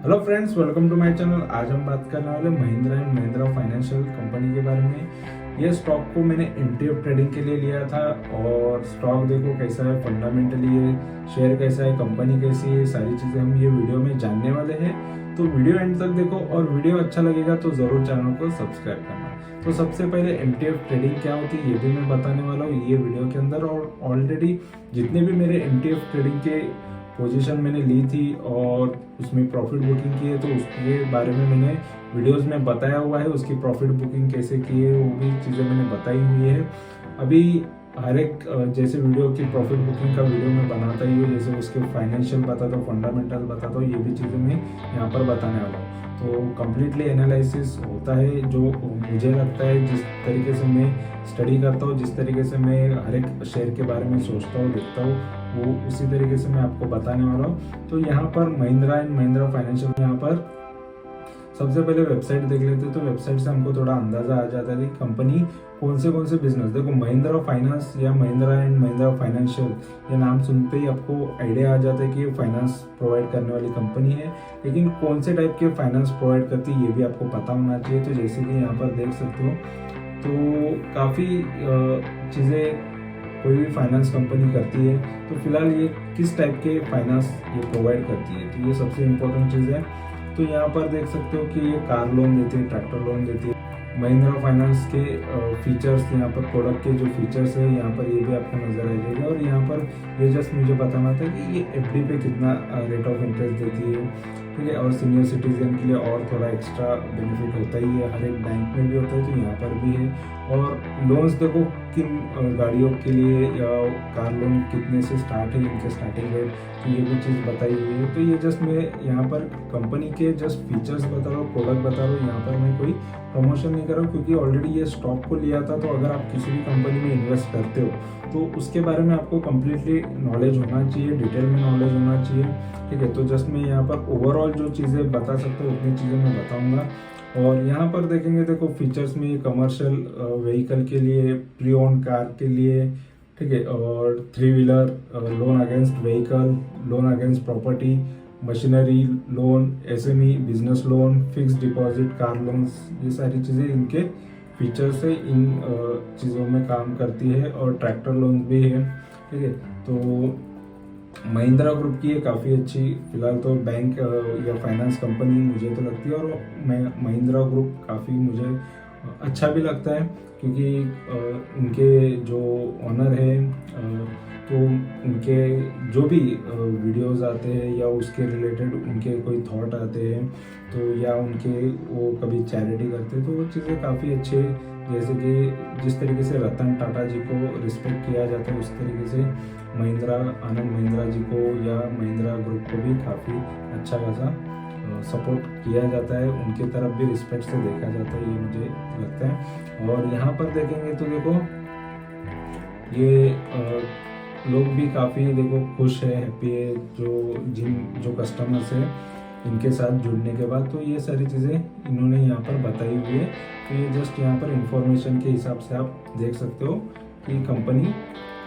Hello friends, welcome to my channel. आज हम बात करने वाले Mahindra and Mahindra financial company के बारे में। ये स्टॉक को मैंने एमटीएफ ट्रेडिंग के लिए लिया था और स्टॉक देखो कैसा है, फंडामेंटली ये शेयर कैसा है, कंपनी कैसी है, सारी चीज़ें हम ये वीडियो में जानने वाले हैं। तो वीडियो एंड तक देखो और वीडियो अच्छा लगेगा तो ज़रूर चैनल को सब्सक्राइब करना। तो सबसे पहले एमटीएफ ट्रेडिंग क्या होती है ये भी मैं बताने वाला हूँ ये वीडियो के अंदर। और ऑलरेडी जितने भी मेरे एमटीएफ ट्रेडिंग के पोजीशन मैंने ली थी और उसमें प्रॉफिट बुकिंग की है तो उसके बारे में मैंने वीडियोस में बताया हुआ है। उसकी प्रॉफिट बुकिंग कैसे की है वो भी चीज़ें मैंने बताई हुई है। अभी हर एक जैसे वीडियो की प्रॉफिट बुकिंग का वीडियो मैं बनाता ही हूँ, जैसे उसके फाइनेंशियल बताता हूँ, फंडामेंटल बताता हूँ, ये भी चीज़ें मैं यहाँ पर बताने वाला हूँ। तो कम्प्लीटली एनालिसिस होता है जो मुझे लगता है, जिस तरीके से मैं स्टडी करता हूँ, जिस तरीके से मैं हर एक शेयर के बारे में सोचता हूँ, देखता हूँ, वो उसी तरीके से मैं आपको बताने वाला हूँ। तो यहाँ पर महिंद्रा एंड महिंद्रा फाइनेंशियल, यहाँ पर सबसे पहले वेबसाइट देख लेते हैं। तो वेबसाइट से हमको थोड़ा अंदाजा आ जाता है कि कंपनी कौन से बिजनेस, देखो महिंद्रा फाइनेंस या महिंद्रा एंड महिंद्रा फाइनेंशियल, ये नाम सुनते ही आपको आइडिया आ जाता है कि ये फाइनेंस प्रोवाइड करने वाली कंपनी है। लेकिन कौन से टाइप के फाइनेंस प्रोवाइड करती है ये भी आपको पता होना चाहिए। तो जैसे कि यहाँ पर देख सकते हो तो काफ़ी चीज़ें कोई भी फाइनेंस कंपनी करती है। तो फिलहाल ये किस टाइप के फाइनेंस ये प्रोवाइड करती है, तो ये सबसे इम्पोर्टेंट चीज़ है। तो यहाँ पर देख सकते हो कि ये कार लोन देती है, ट्रैक्टर लोन देती है। महिंद्रा फाइनेंस के फीचर्स, यहाँ पर प्रोडक्ट के जो फीचर्स है यहाँ पर ये भी आपको नजर आ जाएगा। और यहाँ पर ये जस्ट मुझे बताना था कि ये एफडी पे कितना रेट ऑफ इंटरेस्ट देती है, ठीक है। और सीनियर सिटीजन के लिए और थोड़ा एक्स्ट्रा बेनिफिट होता ही है, हर एक बैंक में भी होता है तो यहाँ पर भी है। और लोन्स देखो किन गाड़ियों के लिए या कार लोन कितने से स्टार्ट है, इनके स्टार्टिंग रेट, तो ये भी चीज़ बताई हुई है। तो ये जस्ट मैं यहाँ पर कंपनी के जस्ट फीचर्स बता रहा हूँ, प्रोडक्ट बता रहा हूँ, यहाँ पर मैं कोई प्रमोशन नहीं कर रहा हूँ क्योंकि ऑलरेडी ये स्टॉक को लिया था। तो अगर आप किसी भी कंपनी में इन्वेस्ट करते हो तो उसके बारे में आपको कम्प्लीटली नॉलेज होना चाहिए, डिटेल में नॉलेज होना चाहिए, ठीक है। तो जस्ट मैं यहाँ पर ओवरऑल जो चीज़ें बता सकता हूँ उतनी चीज़ें मैं बताऊँगा। और यहाँ पर देखेंगे देखो फीचर्स में कमर्शियल व्हीकल के लिए, प्री ओन कार के लिए, ठीक है, और 3 wheeler loan against vehicle, loan against property, machinery loan, SME business loan, fix deposit car loans, ये सारी चीज़ें इनके फीचर्स से इन चीज़ों में काम करती है। और ट्रैक्टर लोन भी है, ठीक है। तो महिंद्रा ग्रुप की ये काफ़ी अच्छी फिलहाल तो बैंक या फाइनेंस कंपनी मुझे तो लगती है। और महिंद्रा ग्रुप काफ़ी मुझे अच्छा भी लगता है क्योंकि उनके जो ओनर है तो उनके जो भी वीडियोस आते हैं या उसके रिलेटेड उनके कोई थॉट आते हैं तो या उनके वो कभी चैरिटी करते हैं तो वो चीज़ें काफ़ी अच्छे, जैसे कि जिस तरीके से रतन टाटा जी को रिस्पेक्ट किया जाता है उस तरीके से महिंद्रा आनंद महिंद्रा जी को या महिंद्रा ग्रुप को भी काफ़ी अच्छा खासा सपोर्ट किया जाता है, उनकी तरफ भी रिस्पेक्ट से देखा जाता है, ये मुझे लगता है। और यहाँ पर देखेंगे तो देखो ये लोग भी काफ़ी देखो खुश है, हैप्पी है, जो कस्टमर्स है इनके साथ जुड़ने के बाद। तो ये सारी चीज़ें इन्होंने यहाँ पर बताई हुई है। तो ये जस्ट यहाँ पर इंफॉर्मेशन के हिसाब से आप देख सकते हो कि कंपनी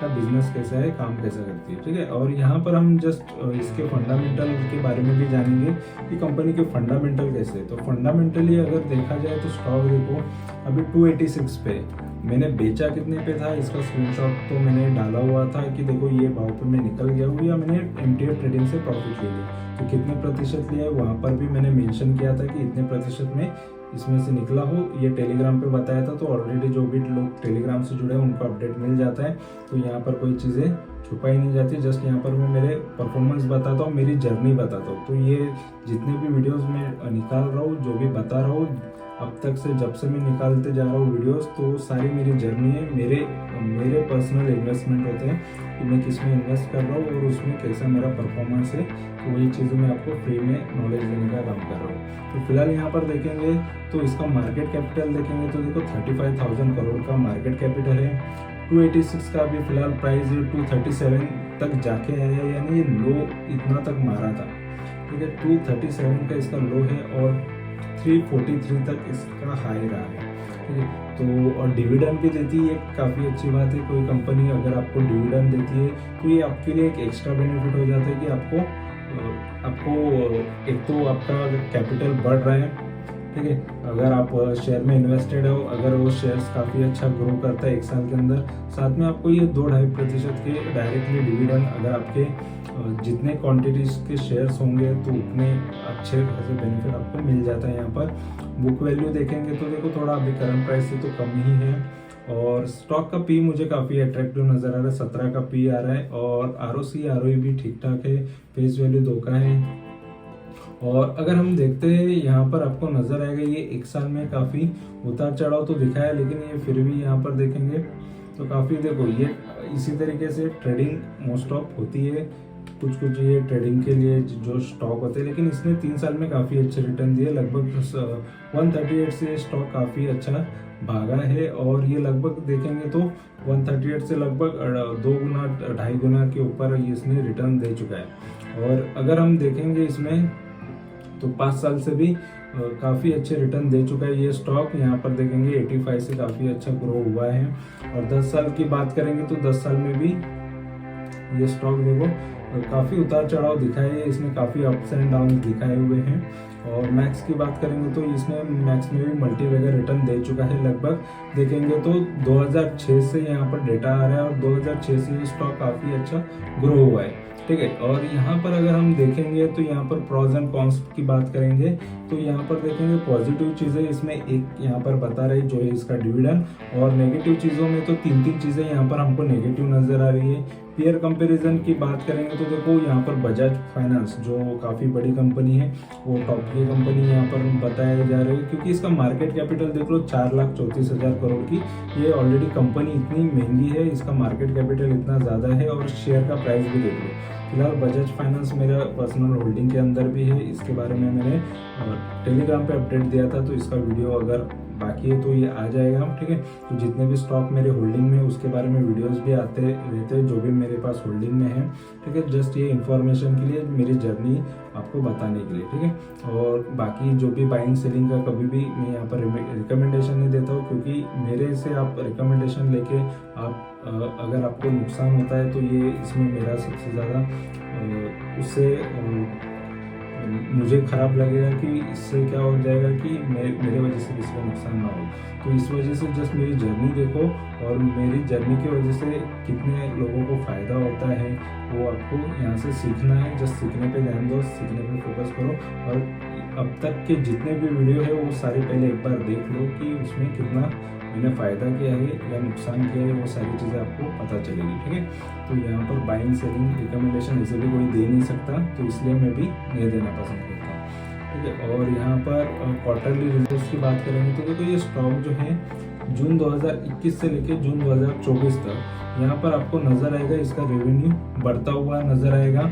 का बिजनेस कैसा है, काम कैसा करती है, ठीक है। और यहाँ पर हम जस्ट इसके फंडामेंटल के बारे में भी जानेंगे कि कंपनी के फंडामेंटल कैसे है। तो फंडामेंटली अगर देखा जाए तो स्टॉक देखो अभी 286 पे, मैंने बेचा कितने पे था इसका स्क्रीनशॉट तो मैंने डाला हुआ था कि देखो ये भाव पे मैं निकल गया हूँ या मैंने एमटीएफ ट्रेडिंग से प्रॉफिट ले लिया। तो कितने प्रतिशत लिया है वहाँ पर भी मैंने मेंशन किया था कि इतने प्रतिशत में इसमें से निकला हो, ये टेलीग्राम पे बताया था। तो ऑलरेडी जो भी लोग टेलीग्राम से जुड़े हैं उनको अपडेट मिल जाता है। तो यहाँ पर कोई चीज़ें छुपाई नहीं जाती, जस्ट यहाँ पर मैं मेरे परफॉर्मेंस बताता हूँ, मेरी जर्नी बताता हूँ। तो ये जितने भी वीडियोस में निकाल रहा हूँ, जो भी बता रहा हूँ अब तक से, जब से मैं निकालते जा रहा हूँ वीडियोस, तो सारी मेरी जर्नी है, मेरे पर्सनल इन्वेस्टमेंट होते हैं कि मैं किस में इन्वेस्ट कर रहा हूँ और उसमें कैसा मेरा परफॉर्मेंस है। तो वही चीज़ें मैं आपको फ्री में नॉलेज देने का काम कर रहा हूँ। तो फिलहाल यहाँ पर देखेंगे तो इसका मार्केट कैपिटल देखेंगे तो देखो 35,000 करोड़ का मार्केट कैपिटल है। 286 का भी फिलहाल प्राइस है, 237 तक जाके आया, यानी ये लो इतना तक मारा था, ठीक है। 237 का इसका लो है और 343 तक इसका हाई रहा है, ठीक है। तो और डिविडेंड भी देती है, काफ़ी अच्छी बात है। कोई कंपनी अगर आपको डिविडेंड देती है तो ये आपके लिए एक एक्स्ट्रा बेनिफिट हो जाता है कि आपको आपको एक तो आपका कैपिटल बढ़ रहा है, ठीक है। अगर आप शेयर में इन्वेस्टेड हो, अगर वो शेयर्स काफ़ी अच्छा ग्रो करता है 1 साल के अंदर, साथ में आपको ये 2-2.5% के डायरेक्टली डिविडेंड, अगर आपके जितने क्वांटिटीज के शेयर्स होंगे तो उतने अच्छे खासे बेनिफिट आपको मिल जाता है। यहाँ पर बुक वैल्यू देखेंगे तो देखो थोड़ा अभी करंट प्राइस से तो कम ही है, और स्टॉक का पी मुझे काफ़ी अट्रैक्टिव नज़र आ रहा है, 17 का पी आ रहा है, और ROC ROE भी ठीक ठाक है, फेस वैल्यू 2 का है। और अगर हम देखते हैं यहाँ पर आपको नजर आएगा ये 1 साल में काफी उतार चढ़ाव तो दिखा है, लेकिन ये फिर भी यहाँ पर देखेंगे तो काफी, देखो ये इसी तरीके से ट्रेडिंग मोस्ट ऑफ होती है, कुछ कुछ ये ट्रेडिंग के लिए जो स्टॉक होते हैं, लेकिन इसने 3 साल में काफी अच्छे रिटर्न दिए, लगभग 138 से स्टॉक काफी अच्छा भागा है, और ये लगभग देखेंगे तो 138 से लगभग 2 गुना 2.5 गुना के ऊपर इसने रिटर्न दे चुका है। और अगर हम देखेंगे इसमें तो 5 साल से भी काफ़ी अच्छे रिटर्न दे चुका है ये स्टॉक। यहाँ पर देखेंगे 85 से काफ़ी अच्छा ग्रो हुआ है। और 10 साल की बात करेंगे तो 10 साल में भी ये स्टॉक देखो काफ़ी उतार चढ़ाव दिखाए है, इसमें काफ़ी अप्स एंड डाउन दिखाए हुए हैं। और मैक्स की बात करेंगे तो इसने मैक्स में भी मल्टी वैगर रिटर्न दे चुका है, लगभग देखेंगे तो 2006 से यहाँ पर डेटा आ रहा है, और 2006 से ये स्टॉक काफ़ी अच्छा ग्रो हुआ है, ठीक है। और यहाँ पर अगर हम देखेंगे तो यहाँ पर प्रोज एंड कॉन्स की बात करेंगे तो यहाँ पर देखेंगे पॉजिटिव चीज़ें इसमें एक यहाँ पर बता रही जो है इसका डिविडेंड, और नेगेटिव चीज़ों में तो 3 चीज़ें यहाँ पर हमको नेगेटिव नज़र आ रही है। पीयर कंपैरिजन की बात करेंगे तो देखो यहाँ पर बजाज फाइनेंस जो काफ़ी बड़ी कंपनी है, वो टॉप की कंपनी यहाँ पर बताया जा रही है, क्योंकि इसका मार्केट कैपिटल देख लो 4,34,000 करोड़ की, ये ऑलरेडी कंपनी इतनी महंगी है, इसका मार्केट कैपिटल इतना ज़्यादा है, और शेयर का प्राइस भी देख लो। फिलहाल बजाज फाइनेंस मेरा पर्सनल होल्डिंग के अंदर भी है, इसके बारे में मैंने टेलीग्राम पे अपडेट दिया था, तो इसका वीडियो अगर बाकी है तो ये आ जाएगा, ठीक है। तो जितने भी स्टॉक मेरे होल्डिंग में उसके बारे में वीडियोस भी आते रहते हैं, जो भी मेरे पास होल्डिंग में है, ठीक है। जस्ट ये इन्फॉर्मेशन के लिए, मेरी जर्नी आपको बताने के लिए, ठीक है। और बाकी जो भी बाइंग सेलिंग का कभी भी मैं यहाँ पर रिकमेंडेशन नहीं देता हूँ, क्योंकि मेरे से आप रिकमेंडेशन लेके आप अगर आपको नुकसान होता है तो ये इसमें मेरा सबसे ज़्यादा उससे मुझे खराब लगेगा कि इससे क्या हो जाएगा कि मेरे वजह से किसी को नुकसान ना हो। तो इस वजह से जस्ट मेरी जर्नी देखो, और मेरी जर्नी की वजह से कितने लोगों को फ़ायदा होता है वो आपको यहाँ से सीखना है। जस्ट सीखने पे ध्यान दो, सीखने पे फोकस करो, और अब तक के जितने भी वीडियो है वो सारे पहले एक बार देख लो कि उसमें कितना मैंने फ़ायदा किया है या नुकसान किया है, वो सारी चीज़ें आपको पता चलेगी, ठीक है। तो यहाँ पर बाइंग सेलिंग रिकमेंडेशन ऐसे भी कोई दे नहीं सकता, तो इसलिए मैं भी नहीं देना पसंद करता हूँ, ठीक है। और यहाँ पर क्वार्टरली रिजल्ट्स की बात करेंगे तो देखो ये स्टॉक जो है जून 2021 से लेकर जून 2024 तक यहाँ पर आपको नज़र आएगा इसका रेवेन्यू बढ़ता हुआ नज़र आएगा।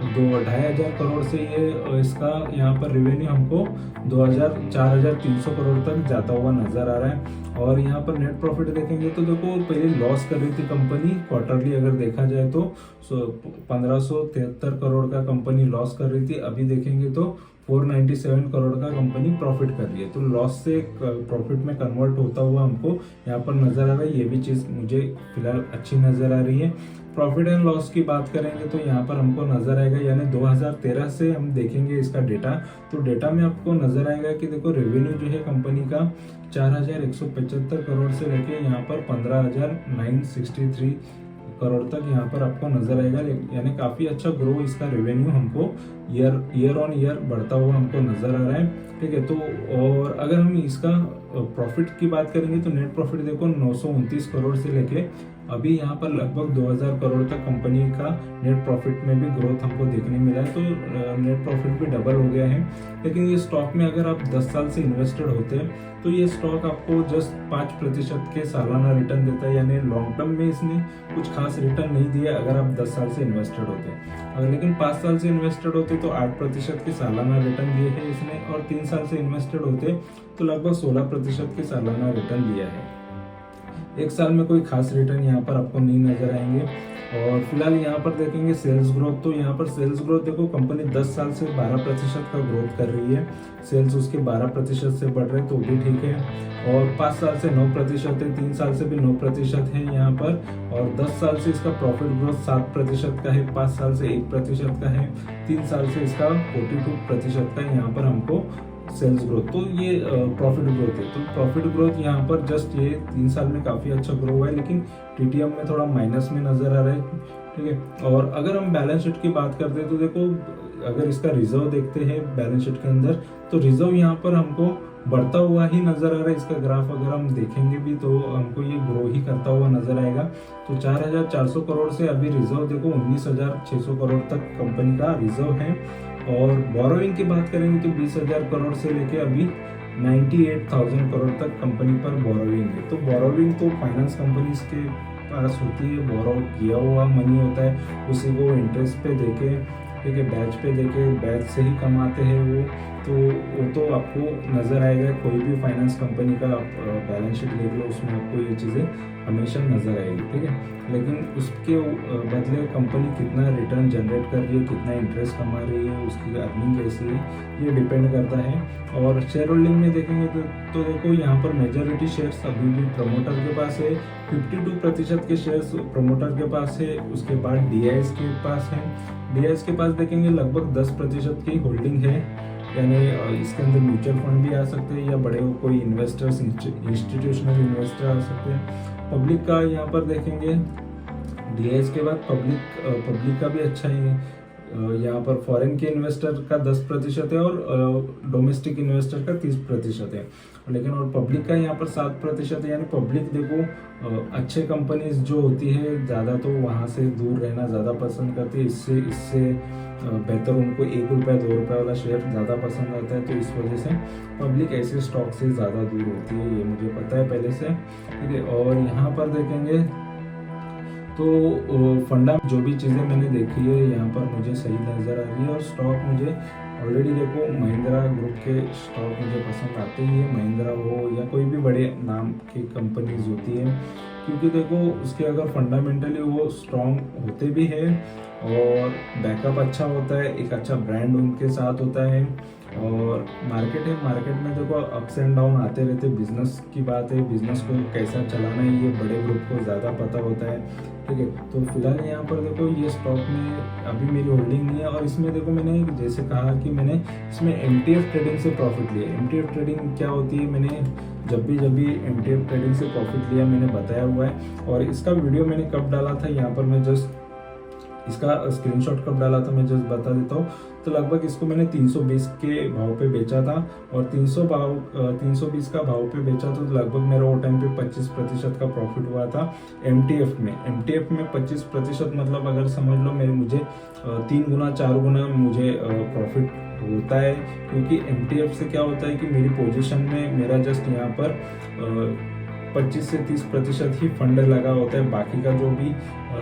2-2.5 करोड़ से ये इसका यहाँ पर रेवेन्यू हमको 4,300 करोड़ तक जाता हुआ नज़र आ रहा है। और यहाँ पर नेट प्रॉफिट देखेंगे तो देखो पहले लॉस कर रही थी कंपनी, क्वार्टरली अगर देखा जाए तो 1573 करोड़ का कंपनी लॉस कर रही थी, अभी देखेंगे तो 497 करोड़ का कंपनी प्रॉफिट कर रही है। तो लॉस से प्रॉफिट में कन्वर्ट होता हुआ हमको यहाँ पर नजर आ रहा है, ये भी चीज़ मुझे फिलहाल अच्छी नजर आ रही है। प्रॉफिट एंड लॉस की बात करेंगे तो यहाँ पर हमको नजर आएगा, यानी 2013 से हम देखेंगे इसका डेटा, तो डेटा में आपको नजर आएगा कि देखो रेवेन्यू जो है कंपनी का 4,175 करोड़ से लेके यहाँ पर 15,963 करोड़ तक यहाँ पर आपको नजर आएगा, यानी काफी अच्छा ग्रो इसका रेवेन्यू हमको ईयर ऑन ईयर बढ़ता हुआ हमको नजर आ रहा है, ठीक है। तो और अगर हम इसका प्रॉफिट की बात करेंगे तो नेट प्रॉफिट देखो 929 करोड़ से लेके अभी यहाँ पर लगभग 2000 करोड़ तक कंपनी का नेट प्रॉफिट में भी ग्रोथ हमको देखने मिला है, तो नेट प्रॉफिट भी डबल हो गया है। लेकिन ये स्टॉक में अगर आप 10 साल से इन्वेस्टेड होते हैं तो ये स्टॉक आपको जस्ट 5% के सालाना रिटर्न देता है, यानी लॉन्ग टर्म में इसने कुछ खास रिटर्न नहीं दिया अगर आप 10 साल से इन्वेस्टेड होते हैं। अगर लेकिन 5 साल से इन्वेस्टेड होते तो 8% के सालाना रिटर्न दिए है इसने, और 3 साल से इन्वेस्टेड होते तो लगभग 16% के सालाना रिटर्न दिया है। 1 साल में कोई खास रिटर्न यहाँ पर आपको नहीं नजर आएंगे। और फिलहाल यहाँ पर देखेंगे सेल्स ग्रोथ, तो यहाँ पर सेल्स ग्रोथ देखो कंपनी 10 साल से 12% का ग्रोथ कर रही है, सेल्स उसके 12% से बढ़ रहे तो भी ठीक है। और 5 साल से 9% है, 3 साल से भी 9% है यहाँ पर, और 10 साल से इसका प्रॉफिट ग्रोथ 7% का है, 5 साल से 1% का है, 3 साल से इसका 42% का यहाँ पर हमको सेल्स ग्रोथ, तो ये प्रॉफिट ग्रोथ है। तो प्रॉफिट ग्रोथ यहाँ पर जस्ट ये 3 साल में काफ़ी अच्छा ग्रो हुआ है, लेकिन टीटीएम में थोड़ा माइनस में नज़र आ रहा है, ठीक है। और अगर हम बैलेंस शीट की बात करते हैं तो देखो अगर इसका रिजर्व देखते हैं बैलेंस शीट के अंदर, तो रिजर्व यहाँ पर हमको बढ़ता हुआ ही नज़र आ रहा है। इसका ग्राफ अगर हम देखेंगे भी तो हमको ये ग्रो ही करता हुआ नज़र आएगा। तो 4,400 करोड़ से अभी रिजर्व देखो 19,600 करोड़ तक कंपनी का रिजर्व है। और बोरोइंग की बात करेंगे तो 20,000 करोड़ से लेके अभी 98,000 करोड़ तक कंपनी पर बोरोइंग है। तो बोरोइंग तो फाइनेंस कंपनीज के पास होती है, बोरो किया हुआ मनी होता है, उसी को इंटरेस्ट पे देके, ठीक है, बैच पे देके, बैच से ही कमाते हैं वो तो आपको नज़र आएगा। कोई भी फाइनेंस कंपनी का बैलेंस शीट देख लो, उसमें आपको ये चीज़ें हमेशा नज़र आएगी, ठीक है। लेकिन उसके बदले कंपनी कितना रिटर्न जनरेट कर रही है, कितना इंटरेस्ट कमा रही है, उसकी अर्निंग कैसी है, ये डिपेंड करता है। और शेयर होल्डिंग में देखेंगे तो देखो यहाँ पर मेजॉरिटी शेयर्स अभी भी प्रमोटर के पास है, 52% के शेयर्स प्रमोटर के पास है, उसके बाद डीआईएस के पास है। डीआईएस के पास देखेंगे लगभग 10% की होल्डिंग है, यानी इसके अंदर म्यूचुअल फंड भी आ सकते हैं या बड़े कोई इन्वेस्टर्स, इंस्टीट्यूशनल इन्वेस्टर आ सकते हैं। पब्लिक का यहाँ पर देखेंगे डीआईएस के बाद पब्लिक का भी अच्छा है। यहाँ पर फॉरेन के इन्वेस्टर का 10% है और डोमेस्टिक इन्वेस्टर का 30% है, लेकिन और पब्लिक का यहाँ पर 7% है। यानी पब्लिक देखो अच्छे कंपनीज जो होती है ज़्यादा तो वहाँ से दूर रहना ज़्यादा पसंद करती है, इससे बेहतर उनको 1 रुपया 2 रुपये वाला शेयर ज़्यादा पसंद आता है। तो इस वजह से पब्लिक ऐसे स्टॉक से ज़्यादा दूर होती है, ये मुझे पता है पहले से, ठीक है। और यहाँ पर देखेंगे तो फंडा जो भी चीज़ें मैंने देखी है यहाँ पर मुझे सही नज़र आ रही है। और स्टॉक मुझे ऑलरेडी देखो महिंद्रा ग्रुप के स्टॉक मुझे पसंद आते ही है, महिंद्रा हो या कोई भी बड़े नाम की कंपनीज होती है, क्योंकि देखो उसके अगर फंडामेंटली वो स्ट्रॉन्ग होते भी हैं और बैकअप अच्छा होता है, एक अच्छा ब्रांड उनके साथ होता है। और मार्केट में देखो अप्स एंड डाउन आते रहते, बिजनेस की बात है, बिजनेस को कैसा चलाना है ये बड़े ग्रुप को ज़्यादा पता होता है, ठीक है। तो फिलहाल यहाँ पर देखो ये स्टॉक में अभी मेरी होल्डिंग नहीं है। और इसमें देखो मैंने जैसे कहा कि मैंने इसमें एमटीएफ ट्रेडिंग से प्रॉफिट लिया। एमटीएफ ट्रेडिंग क्या होती है, मैंने जब भी एमटीएफ ट्रेडिंग से प्रॉफिट लिया मैंने बताया हुआ है। और इसका वीडियो मैंने कब डाला था यहाँ पर मैं जस्ट इसका स्क्रीनशॉट कब डाला था मैं जस्ट बता देता हूँ। तो लगभग इसको मैंने 320 के भाव पे बेचा था और 320 का भाव पे बेचा तो लगभग मेरा वो टाइम पे 25% का प्रॉफिट हुआ था एमटीएफ में 25% मतलब अगर समझ लो मुझे 3 गुना 4 गुना मुझे प्रॉफिट होता है। क्योंकि एमटीएफ से क्या होता है कि मेरी पोजीशन में मेरा जस्ट यहाँ पर 25 से 30% ही फंड लगा होता है, बाकी का जो भी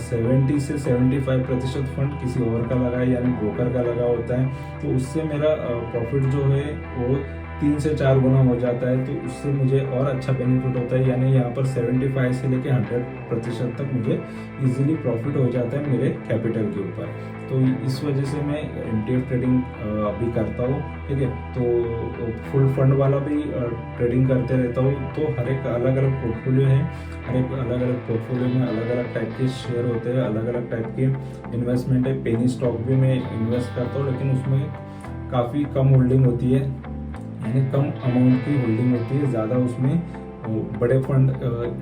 70 से 75% फंड किसी और का लगा है यानी ब्रोकर का लगा होता है। तो उससे मेरा प्रॉफिट जो है वो 3 से 4 गुना हो जाता है, तो उससे मुझे और अच्छा बेनिफिट होता है। यानी यहाँ पर 75 से लेके 100% तक मुझे इजीली प्रॉफिट हो जाता है मेरे कैपिटल के ऊपर। तो इस वजह से मैं एमटीएफ ट्रेडिंग अभी करता हूँ, ठीक है। तो फुल फंड वाला भी ट्रेडिंग करते रहता हूँ। तो हर एक अलग अलग पोर्टफोलियो है, हर एक अलग अलग पोर्टफोलियो में अलग अलग टाइप के शेयर होते हैं, अलग अलग टाइप के इन्वेस्टमेंट है। पेनी स्टॉक भी मैं इन्वेस्ट करता हूँ, लेकिन उसमें काफ़ी कम होल्डिंग होती है, यानी कम अमाउंट की होल्डिंग होती है, ज़्यादा उसमें बड़े फंड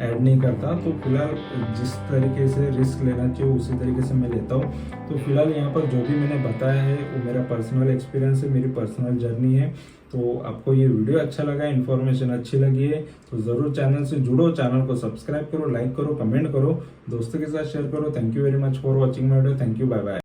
ऐड नहीं करता। तो फिलहाल जिस तरीके से रिस्क लेना चाहिए उसी तरीके से मैं लेता हूँ। तो फिलहाल यहाँ पर जो भी मैंने बताया है वो मेरा पर्सनल एक्सपीरियंस है, मेरी पर्सनल जर्नी है। तो आपको ये वीडियो अच्छा लगा, इन्फॉर्मेशन अच्छी लगी है तो ज़रूर चैनल से जुड़ो, चैनल को सब्सक्राइब करो, लाइक करो, कमेंट करो, दोस्तों के साथ शेयर करो। Thank you very much for watching my video. Thank you, bye bye.